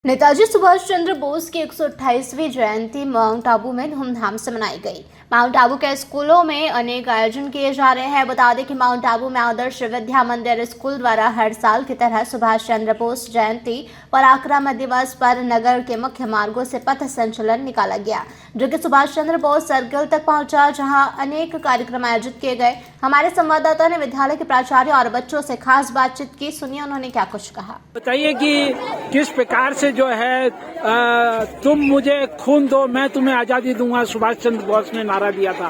नेताजी सुभाष चंद्र बोस की 128वीं जयंती माउंट आबू में धूमधाम से मनाई गई। माउंट आबू के स्कूलों में अनेक आयोजन किए जा रहे हैं। बता दें कि माउंट आबू में आदर्श विद्या मंदिर स्कूल द्वारा हर साल की तरह सुभाष चंद्र बोस जयंती पराक्रम दिवस पर नगर के मुख्य मार्गों से पथ संचलन निकाला गया, जो कि सुभाष चंद्र बोस सर्कल तक पहुंचा, जहां अनेक कार्यक्रम आयोजित किए गए। हमारे संवाददाता ने विद्यालय के प्राचार्य और बच्चों से खास बातचीत की। सुनिए उन्होंने क्या कुछ कहा। बताइए कि किस प्रकार से जो है तुम मुझे खून दो मैं तुम्हें आजादी दूंगा सुभाष चंद्र बोस ने नारा दिया था।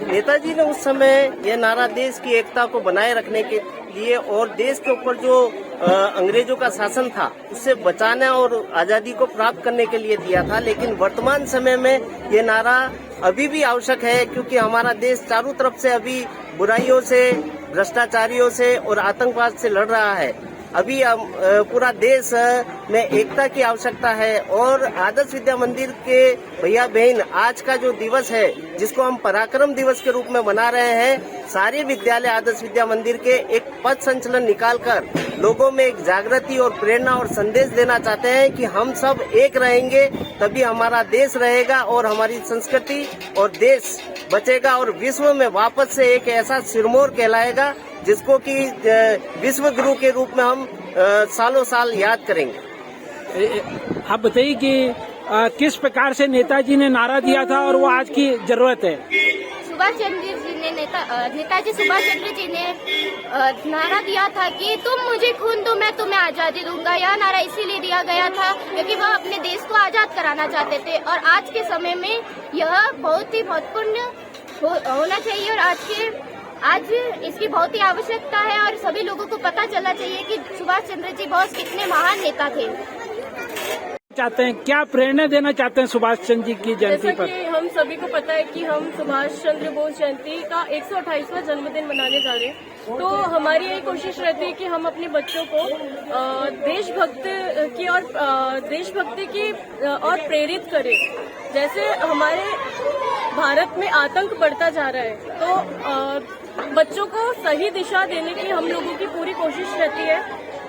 नेताजी ने उस समय यह नारा देश की एकता को बनाए रखने के लिए और देश के ऊपर जो अंग्रेजों का शासन था उससे बचाने और आजादी को प्राप्त करने के लिए दिया था। लेकिन वर्तमान समय में ये नारा अभी भी आवश्यक है, क्योंकि हमारा देश चारों तरफ से अभी बुराइयों से, भ्रष्टाचारियों से और आतंकवाद से लड़ रहा है। अभी पूरा देश में एकता की आवश्यकता है और आदर्श विद्या मंदिर के भैया बहन आज का जो दिवस है, जिसको हम पराक्रम दिवस के रूप में मना रहे हैं, सारे विद्यालय आदर्श विद्या मंदिर के एक पथ संचलन निकालकर लोगों में एक जागृति और प्रेरणा और संदेश देना चाहते हैं कि हम सब एक रहेंगे, तभी हमारा देश रहेगा और हमारी संस्कृति और देश बचेगा और विश्व में वापस से एक ऐसा सिरमौर कहलाएगा जिसको कि विश्व गुरु के रूप में हम सालों साल याद करेंगे। आप बताइए कि किस प्रकार से नेताजी ने नारा दिया था और वो आज की जरूरत है। नेताजी सुभाष चंद्र जी ने नारा दिया था कि तुम मुझे खून दो मैं तुम्हें आजादी दूंगा। यह नारा इसीलिए दिया गया था क्योंकि वह अपने देश को आजाद कराना चाहते थे और आज के समय में यह बहुत ही महत्वपूर्ण होना चाहिए और आज इसकी बहुत ही आवश्यकता है और सभी लोगों को पता चलना चाहिए कि सुभाष चंद्र जी बोस कितने महान नेता थे। चाहते हैं क्या प्रेरणा देना चाहते हैं सुभाष चंद्र जी की जयंती पर? जैसा कि हम सभी को पता है कि हम सुभाष चंद्र बोस जयंती का 128वां जन्मदिन मनाने जा रहे हैं, तो हमारी यही कोशिश रहती है कि हम अपने बच्चों को देशभक्ति की और प्रेरित करें। जैसे हमारे भारत में आतंक बढ़ता जा रहा है, तो बच्चों को सही दिशा देने की हम लोगों की पूरी कोशिश रहती है।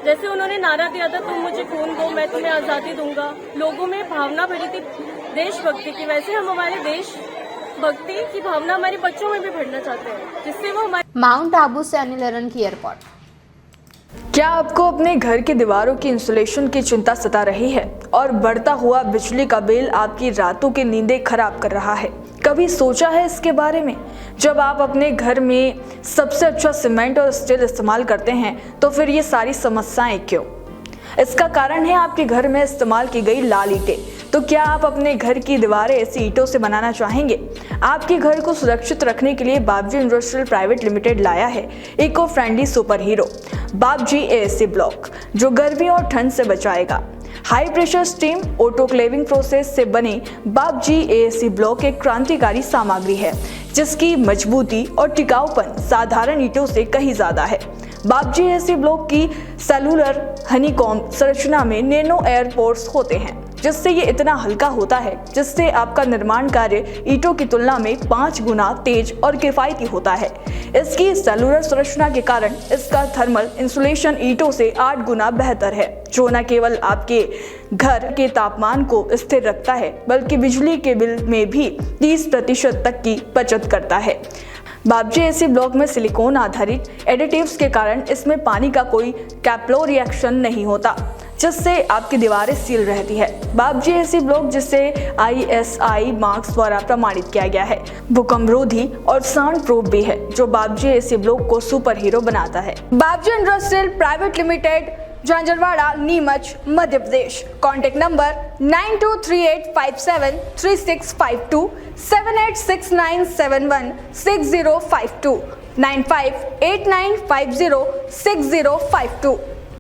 जैसे उन्होंने नारा दिया था तुम मुझे खून दो मैं तुम्हें आजादी दूंगा, लोगों में भावना भरी थी देशभक्ति की। वैसे हम हमारे देशभक्ति की भावना हमारे बच्चों में भी भरना चाहते हैं, जिससे वो हमारे। माउंट आबू से अनिल अरन की रिपोर्ट। क्या आपको अपने घर की दीवारों की इंसुलेशन की चिंता सता रही है और बढ़ता हुआ बिजली का बिल आपकी रातों की नींदें खराब कर रहा है? कभी सोचा है इसके बारे में? जब आप अपने घर में सबसे अच्छा सीमेंट और स्टील इस्तेमाल करते हैं तो फिर ये सारी समस्याएं क्यों? इसका कारण है आपके घर में इस्तेमाल की गई लाल ईंटें। तो क्या आप अपने घर की दीवारें ऐसी ईंटों से बनाना चाहेंगे? आपके घर को सुरक्षित रखने के लिए बाबजी इंडस्ट्रियल प्राइवेट लिमिटेड लाया है इको फ्रेंडली सुपर हीरो बाबजी एएसी ब्लॉक, जो गर्मी और ठंड से बचाएगा। High pressure steam autoclaving process से बने बाबजी एएसी ब्लॉक एक क्रांतिकारी सामग्री है, जिसकी मजबूती और टिकाऊपन साधारण ईंटों से कहीं ज्यादा है। बाबजी एएसी ब्लॉक की सेलुलर हनीकॉम्ब संरचना में नैनो एयर पोर्स होते हैं, जिससे ये इतना हल्का होता है जिससे आपका निर्माण कार्य ईंटों की तुलना में 5 गुना तेज और किफायती होता है। इसकी सेलुलर संरचना के कारण इसका थर्मल इंसुलेशन ईंटों से 8 गुना बेहतर है, जो न केवल आपके घर के तापमान को स्थिर रखता है बल्कि बिजली के बिल में भी 30% तक की बचत करता है। बाबजी एएसी ब्लॉक में सिलिकॉन आधारित एडिटिव्स के कारण इसमें पानी का कोई कैप्लो रिएक्शन नहीं होता, जिससे आपकी दीवारें सील रहती है। बाबजी एएसी ब्लॉक, जिसे ISI मार्क्स द्वारा प्रमाणित किया गया है, भूकंपरोधी और साउंड प्रूफ भी है, जो बाबजी एएसी ब्लॉक को सुपर हीरो बनाता है। Babji industrial private limited, Jhanjharwada, Neemuch, Madhya Pradesh. Contact number 9238573652, 7869716052, 9589506052।